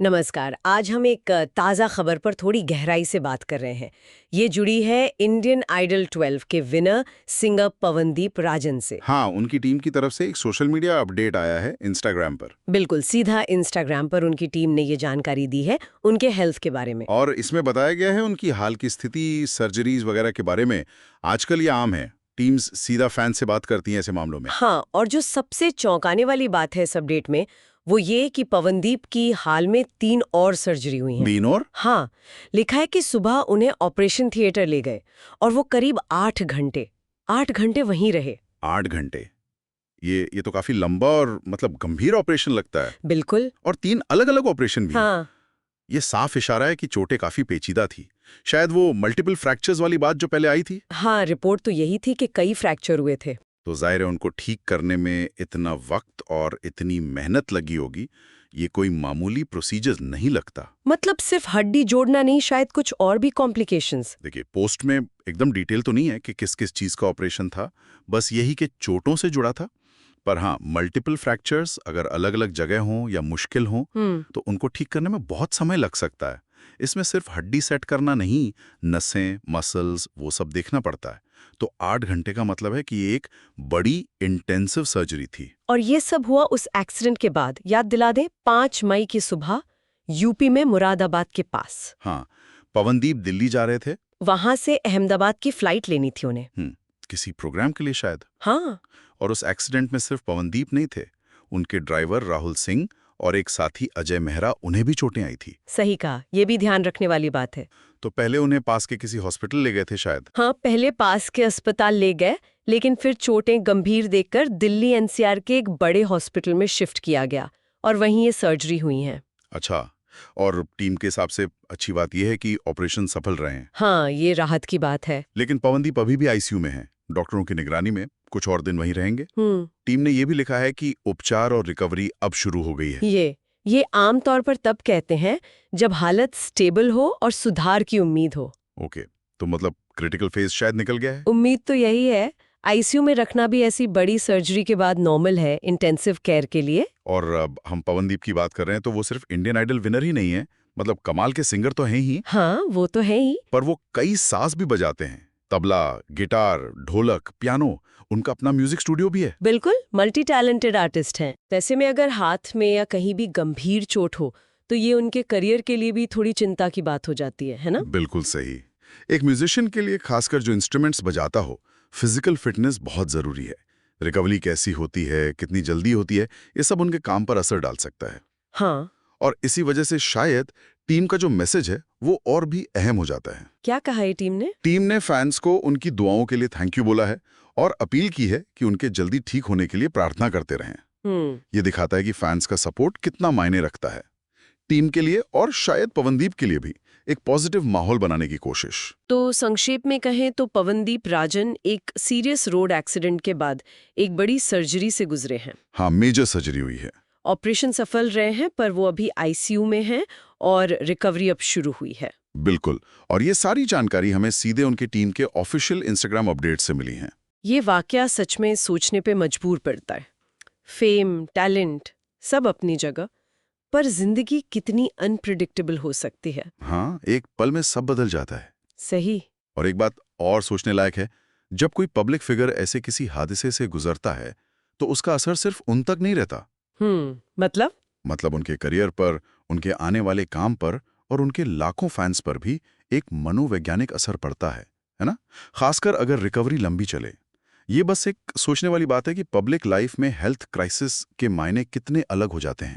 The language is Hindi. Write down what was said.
नमस्कार। आज हम एक ताज़ा खबर पर थोड़ी गहराई से बात कर रहे हैं। ये जुड़ी है इंडियन आइडल 12 के विनर सिंगर पवनदीप राजन से। हाँ, उनकी टीम की तरफ से एक सोशल मीडिया अपडेट आया है इंस्टाग्राम पर। बिल्कुल सीधा इंस्टाग्राम पर उनकी टीम ने ये जानकारी दी है उनके हेल्थ के बारे में। और इसमें बताया गया है उनकी हाल की स्थिति, सर्जरीज वगैरह के बारे में। आजकल ये आम है, टीम्स सीधा फैन से बात करती हैं ऐसे मामलों में। हाँ, और जो सबसे चौंकाने वाली बात है इस अपडेट में वो ये कि पवनदीप की हाल में 3 और सर्जरी हुई हैं। 3 और? हाँ, लिखा है कि सुबह उन्हें ऑपरेशन थिएटर ले गए और वो करीब 8 घंटे वहीं रहे। 8 घंटे? ये तो काफी लंबा और मतलब गंभीर ऑपरेशन लगता है। बिल्कुल। और 3 अलग-अलग ऑपरेशन भी। हाँ। ये साफ इशारा है कि चोटें काफी पेचीदा थी। शायद वो मल्टीपल फ्रैक्चर्स वाली बात जो पहले आई थी। हाँ, रिपोर्ट तो यही थी कि कई फ्रैक्चर हुए थे। तो जाहिर है उनको ठीक करने में इतना वक्त और इतनी मेहनत लगी होगी, ये कोई मामूली प्रोसीजर नहीं लगता। मतलब सिर्फ हड्डी जोड़ना नहीं, शायद कुछ और भी कॉम्प्लिकेशंस। देखिए, पोस्ट में एकदम डिटेल तो नहीं है कि किस किस चीज का ऑपरेशन था, बस यही कि चोटों से जुड़ा था। पर हाँ, मल्टीपल फ्रैक्चर्स अगर अलग अलग जगह हों या मुश्किल हों तो उनको ठीक करने में बहुत समय लग सकता है। इसमें सिर्फ हड्डी सेट करना नहीं, नसें, मसल्स, वो सब देखना पड़ता है। तो 8 घंटे का मतलब है कि ये एक बड़ी इंटेंसिव सर्जरी थी। और ये सब हुआ उस एक्सीडेंट के बाद। याद दिला दें, 5 मई की सुबह यूपी में मुरादाबाद के पास। हाँ, पवनदीप दिल्ली जा रहे थे। वहां से अहमदाबाद की फ्लाइट लेनी थी उन्हें। किसी प्रोग्राम के लिए शायद। हाँ। और उस एक्सीडेंट में सिर्फ पवनदीप नहीं थे, उनके ड्राइवर राहुल सिंह और एक साथी अजय मेहरा, उन्हें भी चोटें आई थी। सही कहा, ये भी ध्यान रखने वाली बात है। तो पहले उन्हें पास के किसी हॉस्पिटल ले गए थे शायद। हाँ, पहले पास के अस्पताल ले गए, लेकिन फिर चोटें गंभीर देखकर दिल्ली एनसीआर के एक बड़े हॉस्पिटल में शिफ्ट किया गया और वहीं ये सर्जरी हुई है। अच्छा, और टीम के हिसाब से अच्छी बात यह है कि ऑपरेशन सफल रहे हैं। हाँ, ये राहत की बात है। लेकिन पवनदीप अभी भी आईसीयू में हैं, डॉक्टरों की निगरानी में, कुछ और दिन वहीं रहेंगे। हम्म। टीम ने यह भी लिखा है कि उपचार और रिकवरी अब शुरू हो गई है। ये आमतौर पर तब कहते हैं जब हालत स्टेबल हो और सुधार की उम्मीद हो। ओके, तो मतलब क्रिटिकल फेज शायद निकल गया है। उम्मीद तो यही है। आईसीयू में रखना भी ऐसी बड़ी सर्जरी के बाद नॉर्मल है इंटेंसिव केयर के लिए। और अब हम पवनदीप की बात कर रहे हैं तो वो सिर्फ इंडियन आइडल विनर ही नहीं है, मतलब कमाल के सिंगर तो हैं ही। हाँ, वो तो है ही। पर वो कई साज भी बजाते हैं, तबला, गिटार, ढोलक, पियानो। उनका अपना म्यूजिक स्टूडियो भी है। बिल्कुल मल्टी टैलेंटेड आर्टिस्ट हैं। वैसे में अगर हाथ में या कहीं भी गंभीर चोट हो तो ये उनके करियर के लिए भी थोड़ी चिंता की बात हो जाती है ना? बिल्कुल सही। एक म्यूजिशियन के लिए, खासकर जो इंस्ट्रूमेंट्स बजाता हो, फिजिकल फिटनेस बहुत जरूरी है। रिकवरी कैसी होती है, कितनी जल्दी होती है, ये सब उनके काम पर असर डाल सकता है। हाँ। और इसी वजह से शायद टीम का जो मैसेज है वो और भी अहम हो जाता है। क्या कहा है टीम ने? टीम ने फैंस को उनकी दुआओं के लिए थैंक यू बोला है और अपील की है कि उनके जल्दी ठीक होने के लिए प्रार्थना करते रहें। ये दिखाता है कि फैंस का सपोर्ट कितना मायने रखता है टीम के लिए, और शायद पवनदीप के लिए भी एक पॉजिटिव माहौल बनाने की कोशिश। तो संक्षेप में कहें तो पवनदीप राजन एक सीरियस रोड एक्सीडेंट के बाद एक बड़ी सर्जरी से गुजरे हैं। हाँ, मेजर सर्जरी हुई है। ऑपरेशन सफल रहे हैं, पर वो अभी आईसीयू में हैं और रिकवरी अब शुरू हुई है। बिल्कुल, और ये सारी जानकारी हमें सीधे उनकी टीम के ऑफिशियल इंस्टाग्राम अपडेट से मिली है। ये वाकया सच में सोचने पे मजबूर करता है। फेम, टैलेंट सब अपनी जगह, पर जिंदगी कितनी अनप्रिडिक्टेबल हो सकती है। हाँ, एक पल में सब बदल जाता है। सही। और एक बात और सोचने लायक है, जब कोई पब्लिक फिगर ऐसे किसी हादसे से गुजरता है तो उसका असर सिर्फ उन तक नहीं रहता। मतलब उनके करियर पर, उनके आने वाले काम पर और उनके लाखों फैंस पर भी एक मनोवैज्ञानिक असर पड़ता है ना? खासकर अगर रिकवरी लंबी चले। ये बस एक सोचने वाली बात है कि पब्लिक लाइफ में हेल्थ क्राइसिस के मायने कितने अलग हो जाते हैं।